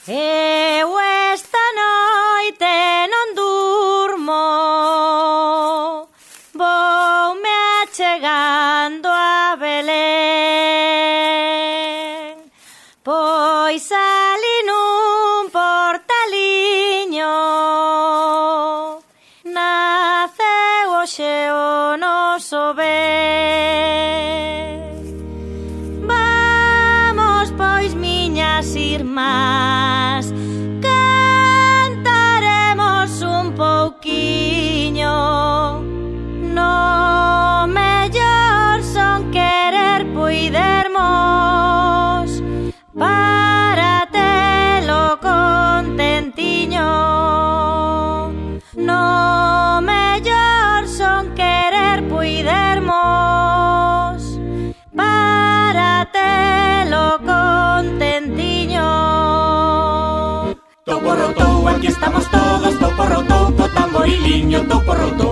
Eu esta noite non durmo, voume achegando a Belén, pois ali nun portaliño naceu hoxe o noso ben. Vamos, pois, miñas irmás, cantaremos un pouquiño, no mellor son querer puidermos, para telo contentiño. No mellor son querer puidermos, para telo contentiño. Toporrotou, aquí estamos todos, toporrotou, co tamboriliño, toporrotou.